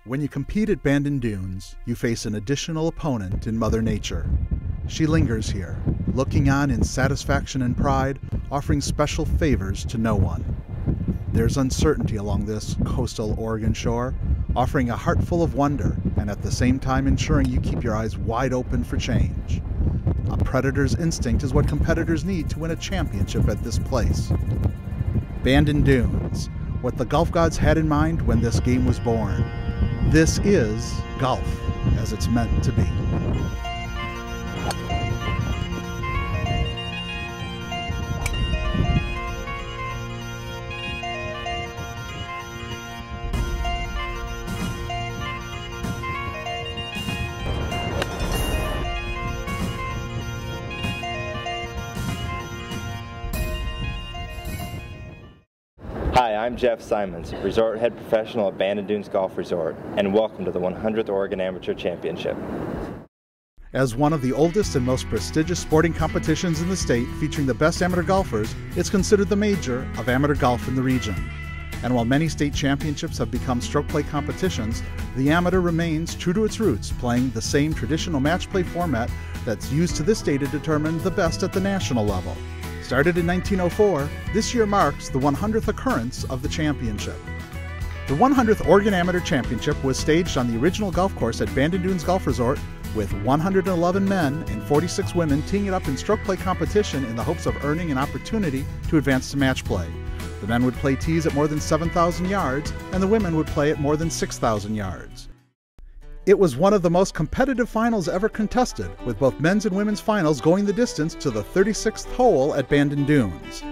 When you compete at Bandon Dunes, you face an additional opponent in Mother Nature. She lingers here, looking on in satisfaction and pride, offering special favors to no one. There's uncertainty along this coastal Oregon shore, offering a heart full of wonder and at the same time ensuring you keep your eyes wide open for change. A predator's instinct is what competitors need to win a championship at this place. Bandon Dunes, what the golf gods had in mind when this game was born. This is golf as it's meant to be. Hi, I'm Jeff Simons, Resort Head Professional at Bandon Dunes Golf Resort, and welcome to the 100th Oregon Amateur Championship. As one of the oldest and most prestigious sporting competitions in the state featuring the best amateur golfers, it's considered the major of amateur golf in the region. And while many state championships have become stroke play competitions, the amateur remains true to its roots, playing the same traditional match play format that's used to this day to determine the best at the national level. Started in 1904, this year marks the 100th occurrence of the championship. The 100th Oregon Amateur Championship was staged on the original golf course at Bandon Dunes Golf Resort with 111 men and 46 women teeing it up in stroke play competition in the hopes of earning an opportunity to advance to match play. The men would play tees at more than 7,000 yards and the women would play at more than 6,000 yards. It was one of the most competitive finals ever contested, with both men's and women's finals going the distance to the 36th hole at Bandon Dunes.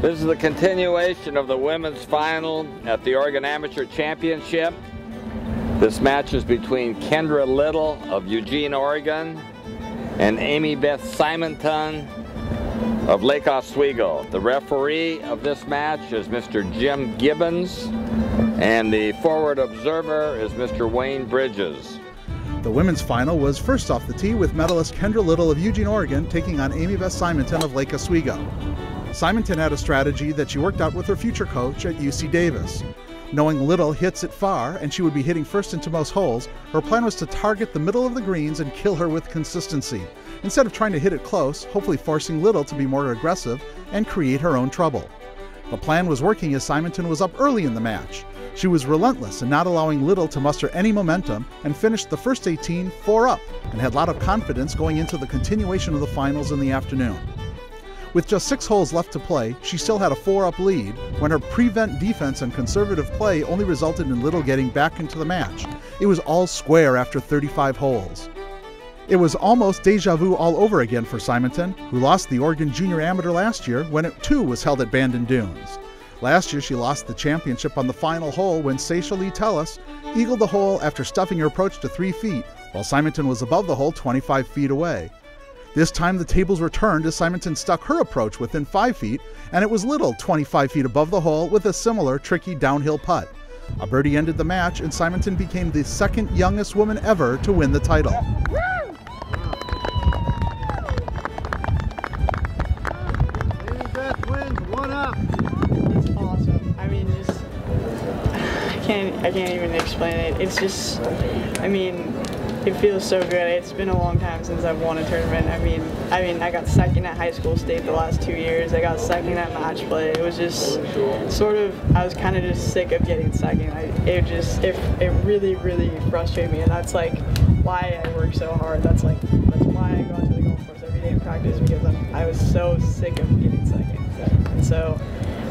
This is the continuation of the women's final at the Oregon Amateur Championship. This match is between Kendra Little of Eugene, Oregon, and Amy Beth Simonton of Lake Oswego. The referee of this match is Mr. Jim Gibbons, and the forward observer is Mr. Wayne Bridges. The women's final was first off the tee with medalist Kendra Little of Eugene, Oregon taking on Amy Beth Simonton of Lake Oswego. Simonton had a strategy that she worked out with her future coach at UC Davis. Knowing Little hits it far and she would be hitting first into most holes, her plan was to target the middle of the greens and kill her with consistency, instead of trying to hit it close, hopefully forcing Little to be more aggressive and create her own trouble. The plan was working as Simonton was up early in the match. She was relentless in not allowing Little to muster any momentum and finished the first 18 4 up and had a lot of confidence going into the continuation of the finals in the afternoon. With just 6 holes left to play, she still had a 4-up lead when her prevent defense and conservative play only resulted in Little getting back into the match. It was all square after 35 holes. It was almost deja vu all over again for Simonton, who lost the Oregon Junior Amateur last year when it too was held at Bandon Dunes. Last year she lost the championship on the final hole when Seisha Lee Tellis eagled the hole after stuffing her approach to 3 feet, while Simonton was above the hole 25 feet away. This time the tables were turned as Simonton stuck her approach within 5 feet, and it was Little 25 feet above the hole with a similar tricky downhill putt. A birdie ended the match and Simonton became the second youngest woman ever to win the title. I can't even explain it. It's just, I mean, it feels so good. It's been a long time since I've won a tournament. I mean, I got second at high school state the last 2 years. I got second at match play. It was just sort of, I was kind of just sick of getting second. It really, really frustrated me, and that's like why I work so hard. That's why I go out to the golf course every day and practice, because I was so sick of getting second. And so,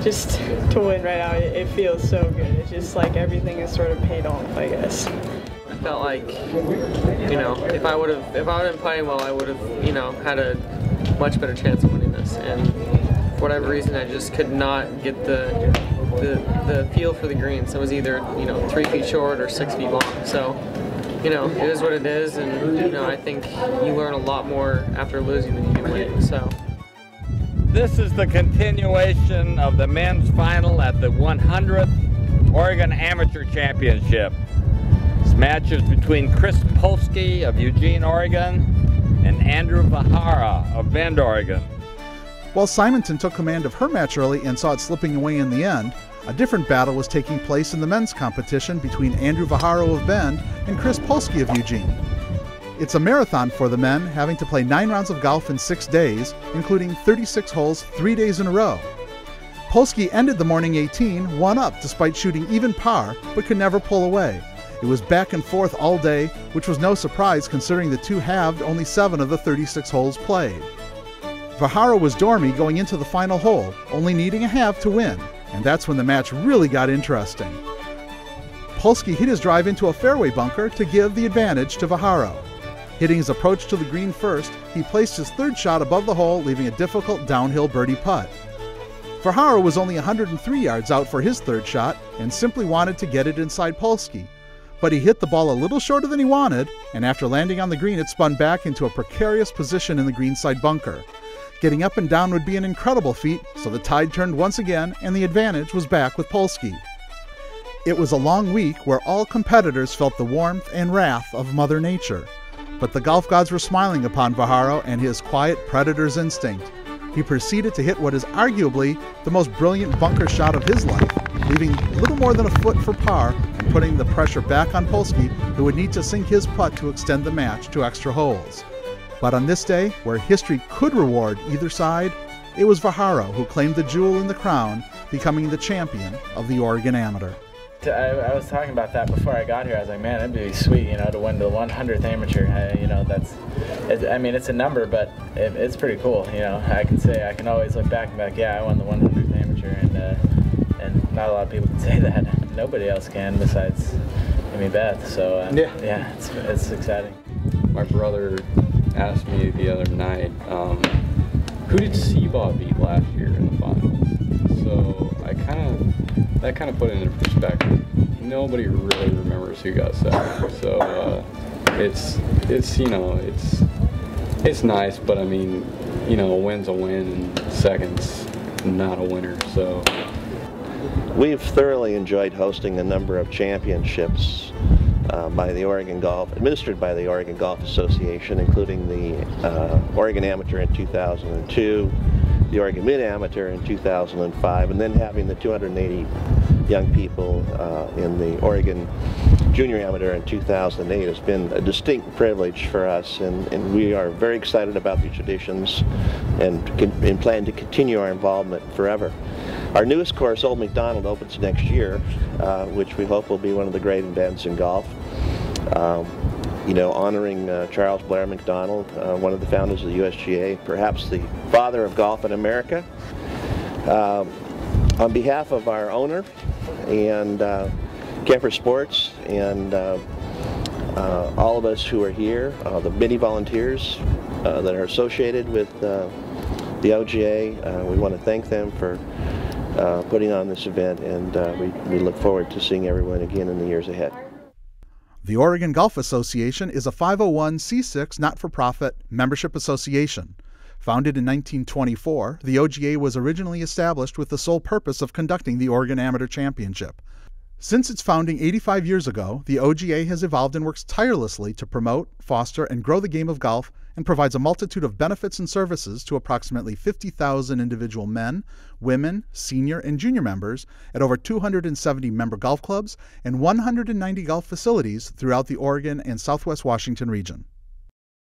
just to win right now, it feels so good. It's just like everything is sort of paid off, I guess. I felt like, you know, if I would have been playing well, I would have, you know, had a much better chance of winning this. And for whatever reason, I just could not get the feel for the greens. It was either, you know, 3 feet short or 6 feet long. So, you know, it is what it is, and you know, I think you learn a lot more after losing than you do winning. So. This is the continuation of the men's final at the 100th Oregon Amateur Championship. This match is between Chris Polsky of Eugene, Oregon, and Andrew Vahara of Bend, Oregon. While Simonton took command of her match early and saw it slipping away in the end, A different battle was taking place in the men's competition between Andrew Vajaro of Bend and Chris Polsky of Eugene. It's a marathon for the men, having to play 9 rounds of golf in 6 days, including 36 holes 3 days in a row. Polsky ended the morning 18 one up despite shooting even par, but could never pull away. It was back and forth all day, which was no surprise considering the two halved only 7 of the 36 holes played. Vajaro was dormy going into the final hole, only needing a halve to win, and that's when the match really got interesting. Polsky hit his drive into a fairway bunker to give the advantage to Vajaro. Hitting his approach to the green first, he placed his 3rd shot above the hole, leaving a difficult downhill birdie putt. Vajaro was only 103 yards out for his 3rd shot and simply wanted to get it inside Polsky. But he hit the ball a little shorter than he wanted, and after landing on the green, it spun back into a precarious position in the greenside bunker. Getting up and down would be an incredible feat, so the tide turned once again, and the advantage was back with Polsky. It was a long week where all competitors felt the warmth and wrath of Mother Nature. But the golf gods were smiling upon Vajaro and his quiet predator's instinct. He proceeded to hit what is arguably the most brilliant bunker shot of his life, leaving little more than a foot for par and putting the pressure back on Polsky, who would need to sink his putt to extend the match to extra holes. But on this day, where history could reward either side, it was Vajaro who claimed the jewel in the crown, becoming the champion of the Oregon Amateur. I was talking about that before I got here. I was like, man, it'd be sweet, to win the 100th amateur. It's a number, but it's pretty cool. I can always look back and be like, yeah, I won the 100th amateur, and not a lot of people can say that. Nobody else can besides Beth. So yeah, it's exciting. My brother asked me the other night, who did Seabaugh beat last year in the finals? So that kind of put it into perspective. Nobody really remembers who got second. So it's nice, but a win's a win and second's not a winner. So we've thoroughly enjoyed hosting a number of championships administered by the Oregon Golf Association, including the Oregon Amateur in 2002, the Oregon Mid-Amateur in 2005, and then having the 280 young people in the Oregon Junior Amateur in 2008 has been a distinct privilege for us, and we are very excited about these traditions and plan to continue our involvement forever. Our newest course, Old McDonald, opens next year, which we hope will be one of the great events in golf. Honoring Charles Blair McDonald, one of the founders of the USGA, perhaps the father of golf in America. On behalf of our owner and Kemper Sports and all of us who are here, the many volunteers that are associated with the OGA, we want to thank them for putting on this event, and we look forward to seeing everyone again in the years ahead. The Oregon Golf Association is a 501c6 not-for-profit membership association. Founded in 1924, the OGA was originally established with the sole purpose of conducting the Oregon Amateur Championship. Since its founding 85 years ago, the OGA has evolved and works tirelessly to promote, foster, and grow the game of golf, and provides a multitude of benefits and services to approximately 50,000 individual men, women, senior, and junior members at over 270 member golf clubs and 190 golf facilities throughout the Oregon and Southwest Washington region.